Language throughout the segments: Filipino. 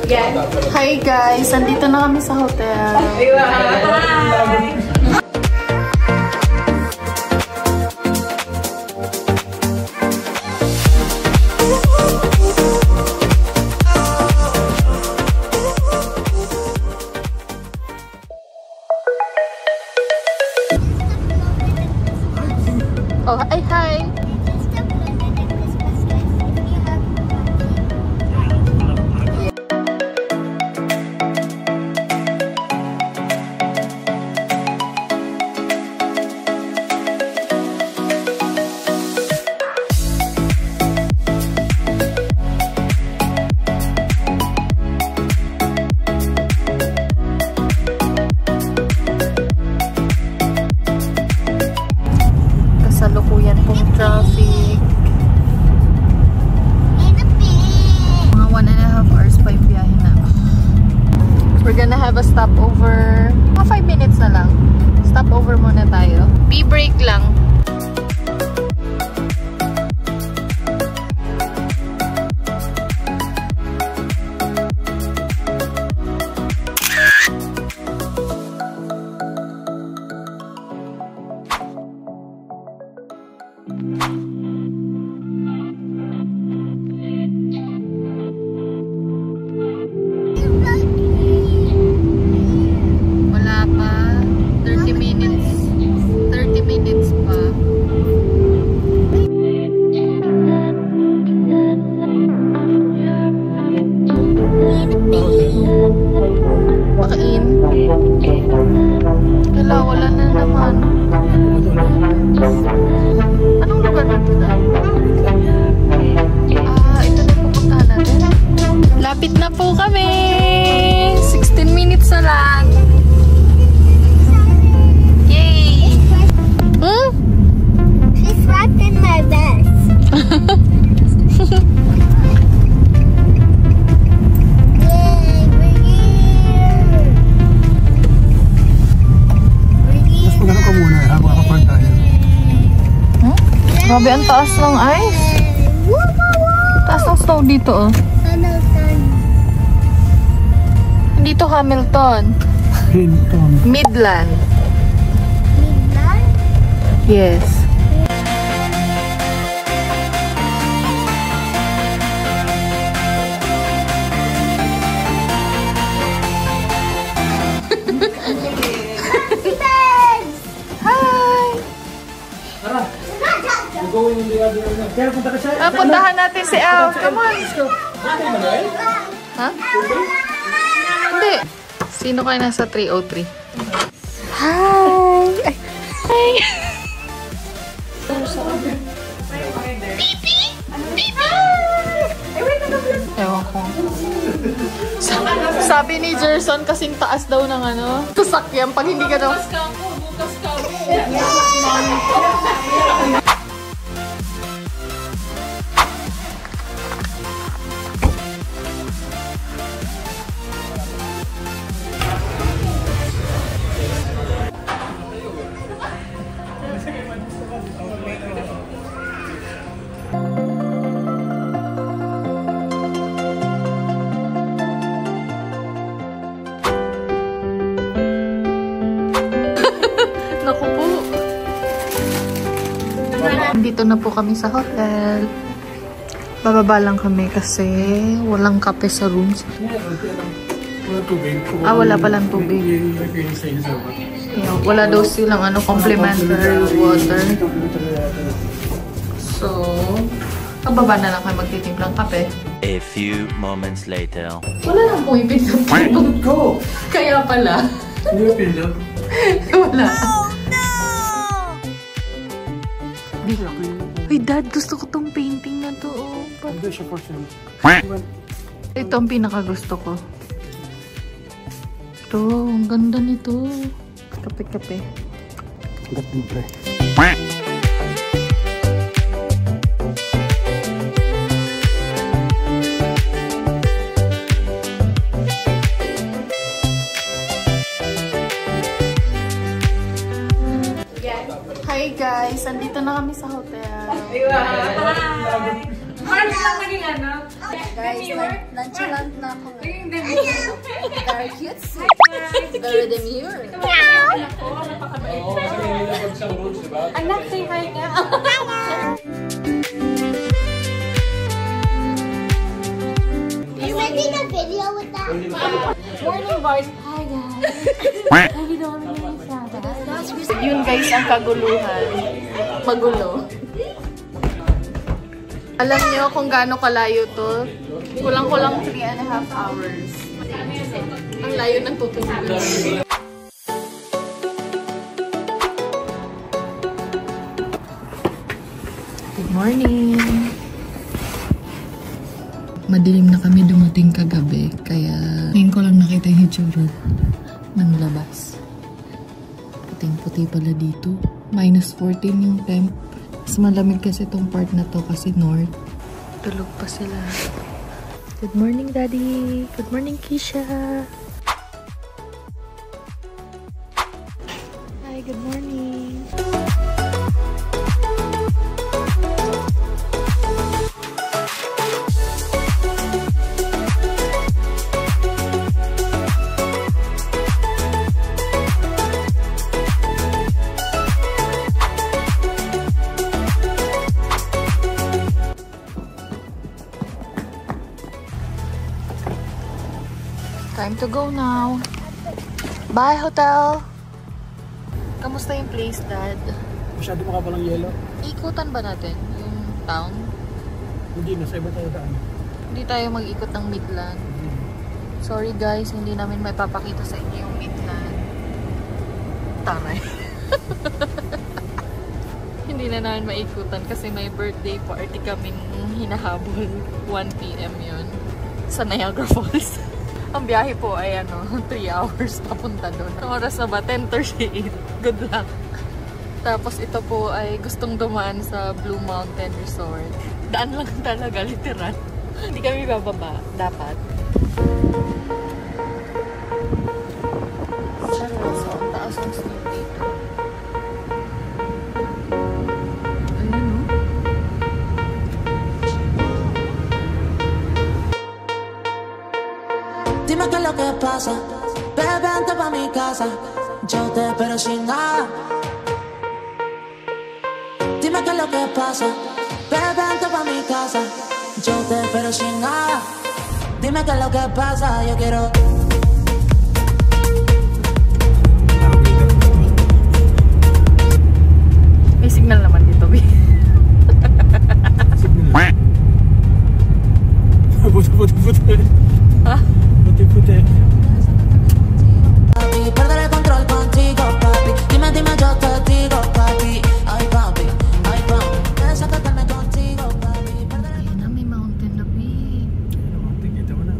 Hi guys, andito na kami sa hotel. Hi! Oh, hi! Kasalukuyan pong traffic. Mga 1.5 hours pa yung biyahe na. We're gonna have a stopover. Mga 5 minutes na lang. Stopover muna tayo. Break lang. Wala pa. 30 minutes. 30 minutes pa. Makain. Wala na naman. Anong lugar na ito? Ito na pupuntahan natin. Lapit na po kami! 16 minutes na lang. Yay! Hmm? She's wrapped in my vest. Yay, we're here. We're here. Mas magano ka muna habang kapag tayo. Grabe, ang taas ng ice. Taas ng snow dito, oh. Hamilton. Dito Hamilton. Hinton. Midland. Midland? Yes. Hi! We're going in the other way. Kaya punta ka siya. Puntahan natin si El. Come on. Ha? Hindi. Sino kayo nasa 303? Hi! Ay. Hi! Ewan ko. Sabi ni Jerson, kasing taas daw ng ano, sasakyan pag hindi ka daw. Bukas ka. Naku po. Dito na po kami sa hotel. Bababa lang kami kasi walang kape sa rooms. Wala tubig. Wala palang tubig. Yeah, wala daw silang complimentary water. So, bababa na lang kayo magtitimplang kape. A few moments later. Wala lang pong ipinapin ko. Kaya pala. Hindi mo pinap. Wala. Hindi ako Uy, Dad, gusto ko tong painting na to. Hindi siya for sale. Ito ang pinakagusto ko. Ito, ang ganda nito. Kape-kape. Libre. Hi guys, andito na kami sa hotel. Parang lang naging ano? Guys, nonchalant na ako. Naging demure. Very cute. Very demure. Anak ko, napakabait. Oo, kasi nilagag siyang rules, diba? Anak, say hi nga. Making a video with that. Morning voice. Hi guys. Lagi daw kami ng isa. Yun guys, ang kaguluhan. Magulo. Alam niyo kung gaano kalayo to? Kulang-kulang 3.5 hours. Ang layo ng tutulog. Good morning! Madilim na kami dumating kagabi, kaya ngayon ko lang nakita yung hitsura ng labas. Puting-puti pala dito. -14 yung temp. Mas malamig kasi itong part na to kasi north. Tulog pa sila. Good morning, Daddy! Good morning, Keisha! Hi, good morning! Time to go now. Bye, hotel! Kamusta yung place, Dad? Masyado makapalang yelo. Ikutan ba natin yung town? Hindi, nasa iba tayo daan. Hindi tayo mag-ikot ng Midland. Sorry guys, hindi namin may papakita sa inyo yung Midland. Taray. Hindi na namin maikutan kasi may birthday party kaming hinahabol. 1 PM yun. Sa Niagara Falls. Ang biyahe po ay 3 hours papunta doon. Ang oras na ba? 10:38. Good luck. Tapos ito po ay gustong dumaan sa Blue Mountain Resort. Daan lang talaga, literal. Hindi kami bababa. Dapat. Seryoso, ang taas ng snow dito. Ayun, no? Dime qué es lo que pasa, bebé, vente pa' mi casa, yo te espero sin nada. Dime qué es lo que pasa, bebé, vente pa' mi casa, yo te espero sin nada. Dime qué es lo que pasa, yo quiero. May signal naman dito, B. Puti-puti. Ha? Puti-puti. Papi, perder el control contigo, papi. Dime, dime, yo te digo, papi. Ay, papi, desacatarme contigo, papi. Ayun na, may mountain na, B. Tingita mo na.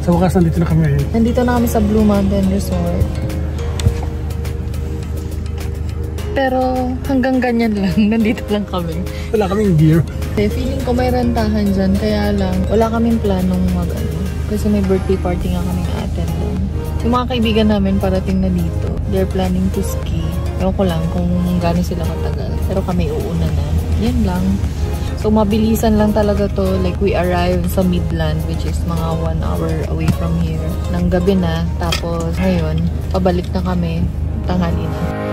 Sa wakas, nandito na kami. Nandito na kami sa Blue Mountain Resort. Pero hanggang ganyan lang. Nandito lang kami. Wala kaming gear. Feeling ko may rentahan dyan. Kaya lang, wala kaming planong mag-ano. Kasi may birthday party nga kaming attend doon. Yung mga kaibigan namin parating na dito. They're planning to ski. Ewan ko lang kung gano'n sila katagal. Pero kami uuna na. Yan lang. So, mabilisan lang talaga to. Like, we arrived sa Midland, which is mga 1 hour away from here. Nang gabi na. Tapos, ngayon, pabalik na kami. Tanghali na.